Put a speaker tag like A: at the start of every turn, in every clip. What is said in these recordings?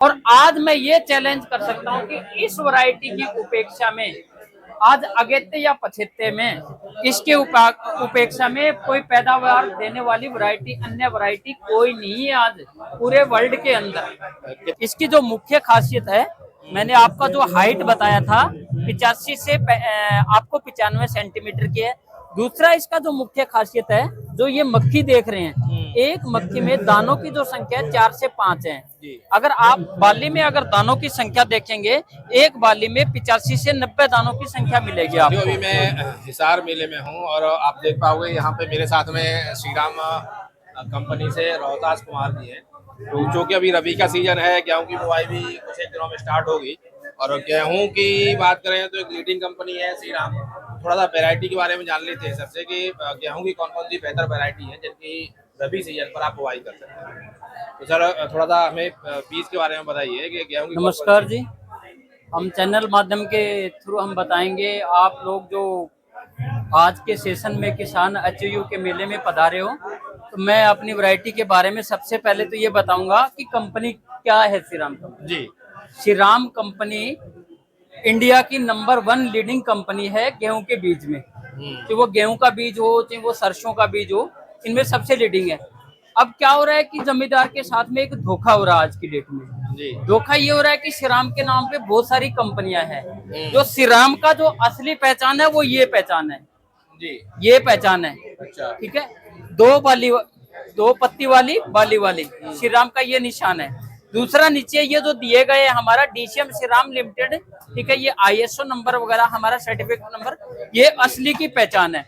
A: और आज मैं ये चैलेंज कर सकता हूँ कि इस वैरायटी की उपेक्षा में आज अगेते या पछेते में इसके उपेक्षा में कोई पैदावार देने वाली वैरायटी अन्य वैरायटी कोई नहीं है आज पूरे वर्ल्ड के अंदर। इसकी जो मुख्य खासियत है, मैंने आपका जो हाइट बताया था 85 से आपको 95 सेंटीमीटर की है। दूसरा इसका जो मुख्य खासियत है, जो ये मक्खी देख रहे हैं, एक मक्खी में दानों की जो संख्या 4 से 5 है। अगर आप बाली में अगर दानों की संख्या देखेंगे, एक बाली में 85 से 90 दानों की संख्या मिलेगी आपको।
B: अभी मैं हिसार मेले में हूँ और आप देख पाओगे यहाँ पे मेरे साथ में श्री राम कंपनी से रोहतास कुमार जी हैं। तो जो कि अभी रबी का सीजन है, गेहूं की बुआई भी कुछ एक दिनों में स्टार्ट होगी। और गेहूं की बात करें तो एक लीडिंग कंपनी है श्री राम। थोड़ा सा वैरायटी के बारे में जान लेते हैं सबसे कि गेहूं की कौन कौन सी बेहतर वैरायटी है जिनकी रबी सीजन पर आप बुआई कर सकते हैं। तो सर थोड़ा सा हमें बीज के बारे में बताइए कि गेहूं की
A: नमस्कार जी, हम चैनल माध्यम के थ्रू हम बताएंगे आप लोग जो आज के सेशन में किसान एचयू के मेले में पधारे हो, तो मैं अपनी वैरायटी के बारे में सबसे पहले तो ये बताऊंगा कि कंपनी क्या है। श्री राम कंपनी
B: जी,
A: श्री राम कंपनी इंडिया की नंबर 1 लीडिंग कंपनी है गेहूं के बीज में। चाहे वो गेहूं का बीज हो, चाहे वो सरसों का बीज हो, इनमें सबसे लीडिंग है। अब क्या हो रहा है कि जमींदार के साथ में एक धोखा हो रहा है आज की डेट में।
B: जी,
A: धोखा ये हो रहा है कि श्री राम के नाम पे बहुत सारी कंपनियां हैं। जो श्री राम का जो असली पहचान है वो ये पहचान है,
B: जी,
A: ये पहचान है।
B: अच्छा,
A: ठीक है, दो पत्ती वाली बाली वाली श्री राम का ये निशान है। दूसरा नीचे ये जो दिए गए हमारा डीसीएम श्री राम लिमिटेड, ठीक है, ये आईएसओ नंबर वगैरह हमारा सर्टिफिकेट नंबर, ये असली की पहचान है।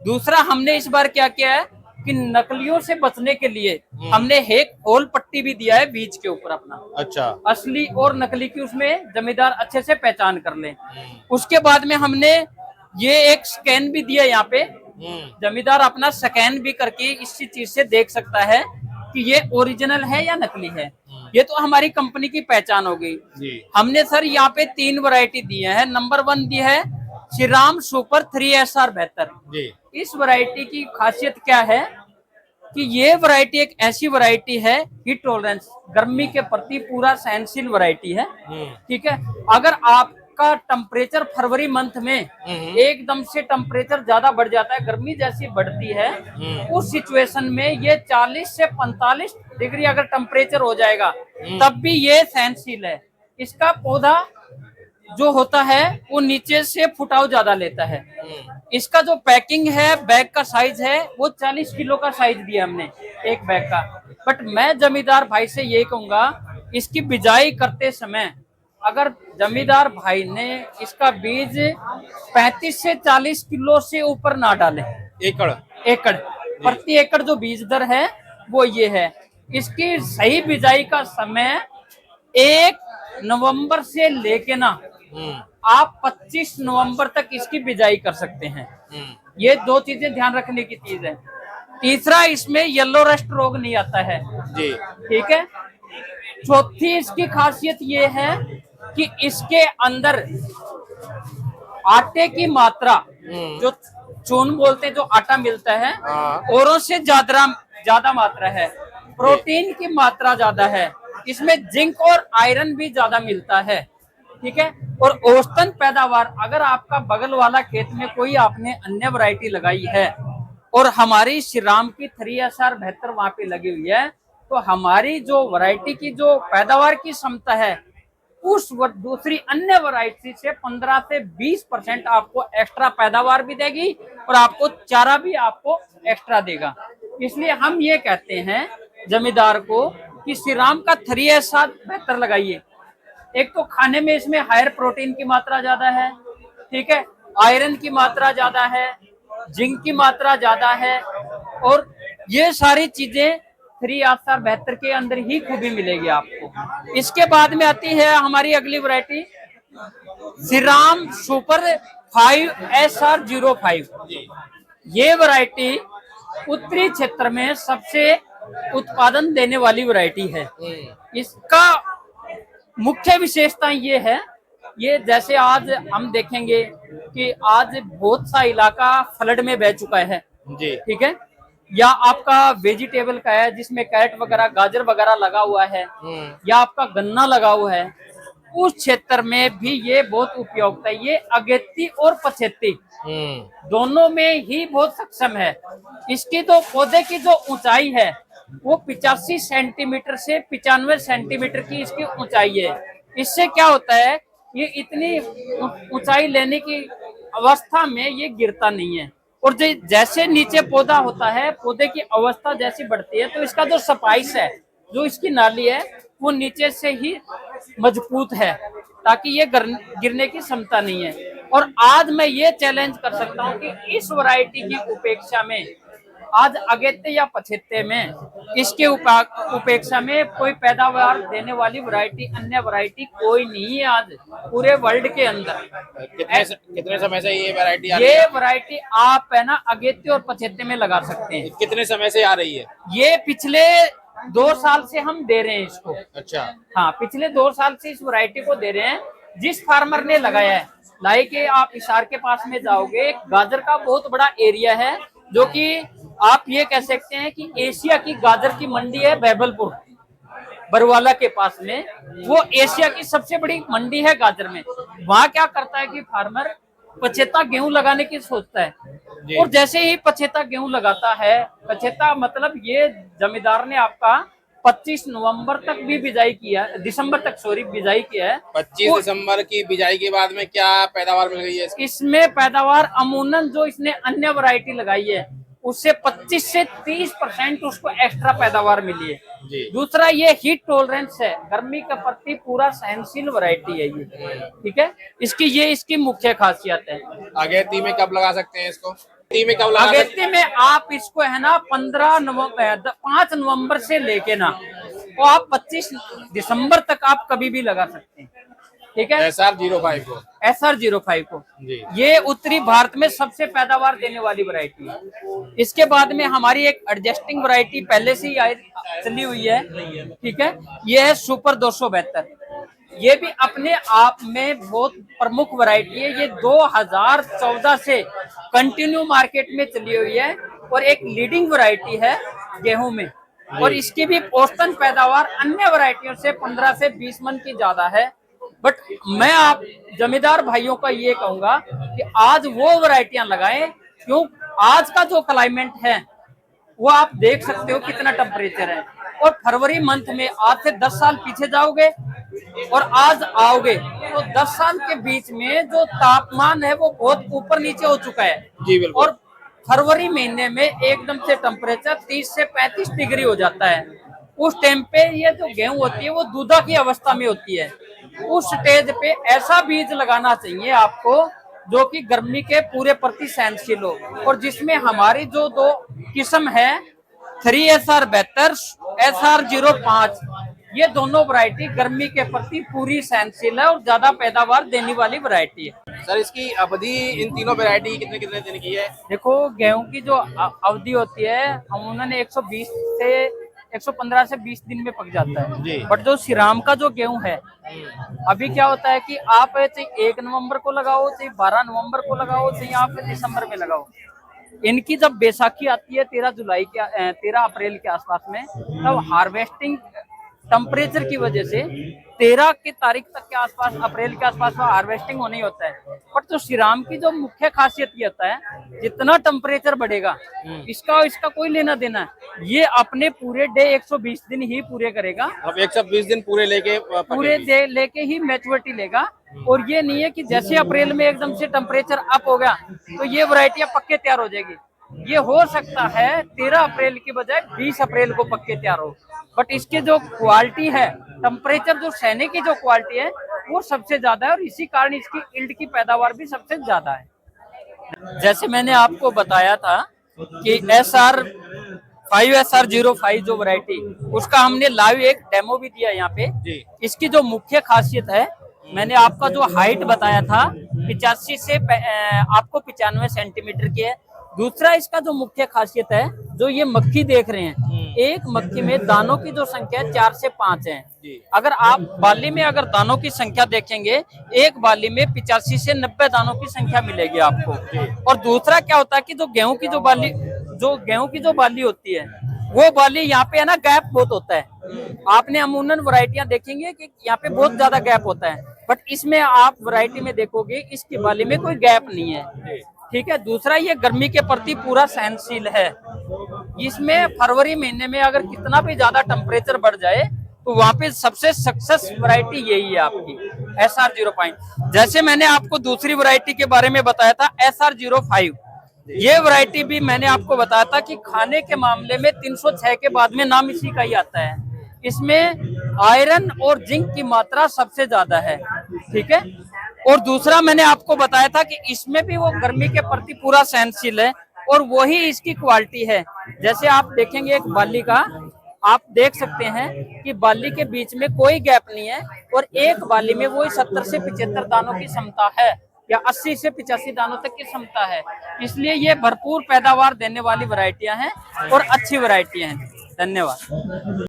A: दूसरा हमने इस बार क्या किया है कि नकलियों से बचने के लिए हमने एक होल पट्टी भी दिया है बीज के ऊपर अपना।
B: अच्छा,
A: असली और नकली की उसमें जमींदार अच्छे से पहचान कर ले। उसके बाद में हमने ये एक स्कैन भी दिया यहाँ पे, जमींदार अपना स्कैन भी करके इसी चीज से देख सकता है कि ये ओरिजिनल है या नकली है। ये तो हमारी कंपनी की पहचान हो गई। हमने सर यहाँ पे 3 वैरायटी दी है। नंबर 1 दी है श्री राम सुपर 3SR 72। इस वैरायटी की खासियत क्या है कि ये वैरायटी एक ऐसी वैरायटी है, हीट टॉलरेंस गर्मी के प्रति पूरा सहनशील वैरायटी है। ठीक है, अगर आपका टेम्परेचर फरवरी मंथ में एकदम से टेम्परेचर ज्यादा बढ़ जाता है, गर्मी जैसी बढ़ती है, उस सिचुएशन में ये 40 से 45 डिग्री अगर टेम्परेचर हो जाएगा तब भी ये सहनशील है। इसका पौधा जो होता है वो नीचे से फुटाव ज्यादा लेता है। इसका जो पैकिंग है, बैग का साइज है वो 40 किलो का साइज दिया हमने एक बैग का। बट मैं जमींदार भाई से ये कहूंगा, इसकी बिजाई करते समय अगर जमींदार भाई ने इसका बीज 35 से 40 किलो से ऊपर ना डाले, एकड़ प्रति एकड़ जो बीज दर है वो ये है। इसकी सही बिजाई का समय 1 नवंबर से लेके ना आप 25 नवंबर तक इसकी बिजाई कर सकते हैं। ये 2 चीजें ध्यान रखने की चीज है। तीसरा, इसमें येलो रस्ट रोग नहीं आता है जी, ठीक है। चौथी इसकी खासियत ये है कि इसके अंदर आटे की मात्रा, जो चून बोलते हैं, जो आटा मिलता है, औरों से ज्यादा मात्रा है। प्रोटीन की मात्रा ज्यादा है, इसमें जिंक और आयरन भी ज्यादा मिलता है। ठीक है, और औसतन पैदावार, अगर आपका बगल वाला खेत में कोई आपने अन्य वैरायटी लगाई है और हमारी श्री राम की 3SR 72 वहां पे लगी हुई है, तो हमारी जो वैरायटी की जो पैदावार की क्षमता है उस दूसरी अन्य वैरायटी से 15 से 20% आपको एक्स्ट्रा पैदावार भी देगी और आपको चारा भी आपको एक्स्ट्रा देगा। इसलिए हम ये कहते हैं जमींदार को कि श्री राम का 3SR 72 लगाइए। एक तो खाने में इसमें हायर प्रोटीन की मात्रा ज्यादा है, ठीक है, आयरन की मात्रा ज्यादा है, जिंक की मात्रा ज्यादा है, और ये सारी चीजें 3SR 72 के अंदर ही खूबी मिलेगी आपको। इसके बाद में आती है हमारी अगली variety Shri Ram super 5SR 05। ये वैरायटी उत्तरी क्षेत्र में सबसे उत्पादन देने वाली वैरायटी है। इसका मुख्य विशेषता ये है, ये जैसे आज हम देखेंगे कि आज बहुत सा इलाका फ्लड में बह चुका है जी, ठीक है, या आपका वेजिटेबल का है जिसमें कैरेट वगैरह गाजर वगैरह लगा हुआ है, या आपका गन्ना लगा हुआ है, उस क्षेत्र में भी ये बहुत उपयोगिता है। ये अगेती और पछेती दोनों में ही बहुत सक्षम है। इसकी तो पौधे की जो ऊंचाई है वो 85 सेंटीमीटर से 95 सेंटीमीटर की इसकी ऊंचाई है। इससे क्या होता है, ये इतनी ऊंचाई लेने की अवस्था में ये गिरता नहीं है। और जैसे नीचे पौधा होता है, पौधे की अवस्था जैसी बढ़ती है तो इसका जो स्पाइस है, जो इसकी नाली है, वो नीचे से ही मजबूत है, ताकि ये गिरने की क्षमता नहीं है। और आज मैं ये चैलेंज कर सकता हूँ कि इस वैरायटी की उपेक्षा में, आज अगेते या पछेते में, इसके उपेक्षा में कोई पैदावार देने वाली वैरायटी, अन्य वैरायटी कोई नहीं है आज पूरे वर्ल्ड के अंदर।
B: कितने समय से ये वैरायटी
A: ये वैरायटी आप है ना अगेते और पछेते में लगा सकते हैं।
B: कितने समय से आ रही है?
A: ये पिछले 2 साल से हम दे रहे हैं इसको।
B: अच्छा।
A: हाँ, पिछले 2 साल से इस वैरायटी को दे रहे हैं। जिस फार्मर ने लगाया है, लाइक आप हिसार के पास में जाओगे, गाजर का बहुत बड़ा एरिया है, जो कि आप ये कह सकते हैं कि एशिया की गाजर की मंडी है बैबलपुर, बरवाला के पास में। वो एशिया की सबसे बड़ी मंडी है गाजर में। वहाँ क्या करता है कि फार्मर पछेता गेहूं लगाने की सोचता है, और जैसे ही पछेता गेहूं लगाता है, पछेता मतलब ये जमींदार ने आपका 25 नवंबर तक भी बिजाई किया, दिसंबर तक बिजाई किया है।
B: 25 दिसंबर की बिजाई के बाद में क्या पैदावार मिल गई है
A: इसमें पैदावार अमूनन जो इसने अन्य वैरायटी लगाई है उससे 25 से 30% उसको एक्स्ट्रा पैदावार मिली है
B: जी।
A: दूसरा, ये हीट टॉलरेंस है, गर्मी के प्रति पूरा सहनशील वैरायटी है ये। ठीक है, इसकी मुख्य खासियत है।
B: अगेती में कब लगा सकते हैं इसको?
A: अगेती में आप इसको है ना 5 नवंबर से लेके ना, तो आप 25 दिसंबर तक आप कभी भी लगा सकते हैं। ठीक है,
B: SR05 को,
A: SR05 को
B: जी।
A: ये उत्तरी भारत में सबसे पैदावार देने वाली वैरायटी है। इसके बाद में हमारी एक एडजस्टिंग वैरायटी पहले से ही चली हुई है। ठीक है, ये है सुपर 272। ये भी अपने आप में बहुत प्रमुख वैरायटी है। ये 2014 से कंटिन्यू मार्केट में चली हुई है और एक लीडिंग वैरायटी है गेहूं में। और इसकी भी औसतन पैदावार अन्य वैरायटियों से 15 से 20 मन की ज्यादा है। बट मैं आप जमींदार भाइयों का ये कहूंगा कि आज वो वैरायटियां लगाएं, क्यों आज का जो क्लाइमेट है वो आप देख सकते हो कितना टेम्परेचर है। और फरवरी मंथ में आज से 10 साल पीछे जाओगे और आज आओगे तो 10 साल के बीच में जो तापमान है वो बहुत ऊपर नीचे हो चुका है
B: जी बिल्कुल।
A: और फरवरी महीने में एकदम से टेम्परेचर 30 से 35 डिग्री हो जाता है। उस टाइम पे ये जो गेहूं होती है वो दूधा की अवस्था में होती है। उस स्टेज पे ऐसा बीज लगाना चाहिए आपको जो कि गर्मी के पूरे प्रति सहनशील हो। और जिसमें हमारी जो 2 किस्म है 3SR72, SR05, ये दोनों वैरायटी गर्मी के प्रति पूरी सहनशील है और ज्यादा पैदावार देने वाली वैरायटी है।
B: सर, इसकी अवधि इन तीनों वैरायटी कितने कितने दिन की है?
A: देखो, गेहूं की जो अवधि होती है अमूमन 115 से 20 दिन में पक जाता है। बट जो श्रीराम का जो गेहूं है, अभी क्या होता है कि आप चाहे 1 नवंबर को लगाओ, चाहे 12 नवंबर को लगाओ, चाहे आप दिसंबर में लगाओ, इनकी जब बैसाखी आती है 13 अप्रैल के आसपास में, तब हार्वेस्टिंग टेम्परेचर की वजह से 13 की तारीख तक के आसपास, अप्रैल के आसपास में हार्वेस्टिंग होने होता है। बट तो श्रीराम की जो मुख्य खासियत ये होता है, जितना टेम्परेचर बढ़ेगा इसका कोई लेना देना है। ये अपने पूरे डे 120 दिन ही पूरे करेगा।
B: अब 120 दिन पूरे
A: लेके ही मैच्योरिटी लेगा। और ये नहीं है कि जैसे अप्रैल में एकदम से टेम्परेचर अप हो गया तो ये वैरायटियां पक्के तैयार हो जाएगी। ये हो सकता है 13 अप्रैल की बजाय 20 अप्रैल को पक्के तैयार हो। बट इसके जो क्वालिटी है, टेम्परेचर जो सहने की जो क्वालिटी है वो सबसे ज्यादा है और इसी कारण इसकी इल्ड की पैदावार भी सबसे ज्यादा है। जैसे मैंने आपको बताया था कि SR5, SR05 जो वैरायटी, उसका हमने लाइव एक डेमो भी दिया यहाँ पे। इसकी जो मुख्य खासियत है, मैंने आपका जो हाइट बताया था 85 से आपको 95 सेंटीमीटर की है। दूसरा, इसका जो मुख्य खासियत है, जो ये मक्खी देख रहे हैं, एक मक्खी में दानों की जो संख्या 4 से 5 है। अगर आप बाली में अगर दानों की संख्या देखेंगे, एक बाली में 85 से 90 दानों की संख्या मिलेगी आपको। और दूसरा क्या होता है कि जो गेहूं की जो जो गेहूं की जो बाली होती है वो बाली यहाँ पे है ना गैप बहुत होता है। आपने अमूमन वैरायटियां देखेंगे कि यहाँ पे बहुत ज्यादा गैप होता है, बट इसमें आप वैरायटी में देखोगे इसकी बाली में कोई गैप नहीं है। ठीक है। दूसरा, ये गर्मी के प्रति पूरा सहनशील है। इसमें फरवरी महीने में अगर कितना भी ज्यादा टेम्परेचर बढ़ जाए तो वहां पे सबसे सक्सेस वैरायटी यही है आपकी SR05। जैसे मैंने आपको दूसरी वैरायटी के बारे में बताया था SR05, ये वैरायटी भी मैंने आपको बताया था कि खाने के मामले में 306 के बाद में नाम इसी का ही आता है। इसमें आयरन और जिंक की मात्रा सबसे ज्यादा है। ठीक है। और दूसरा, मैंने आपको बताया था कि इसमें भी वो गर्मी के प्रति पूरा सहनशील है और वही इसकी क्वालिटी है। जैसे आप देखेंगे एक बाली का, आप देख सकते हैं कि बाली के बीच में कोई गैप नहीं है और एक बाली में वो 70 से 75 दानों की क्षमता है या 80 से 85 दानों तक की क्षमता है। इसलिए ये भरपूर पैदावार देने वाली वैरायटियां हैं और अच्छी वैरायटियां हैं। धन्यवाद।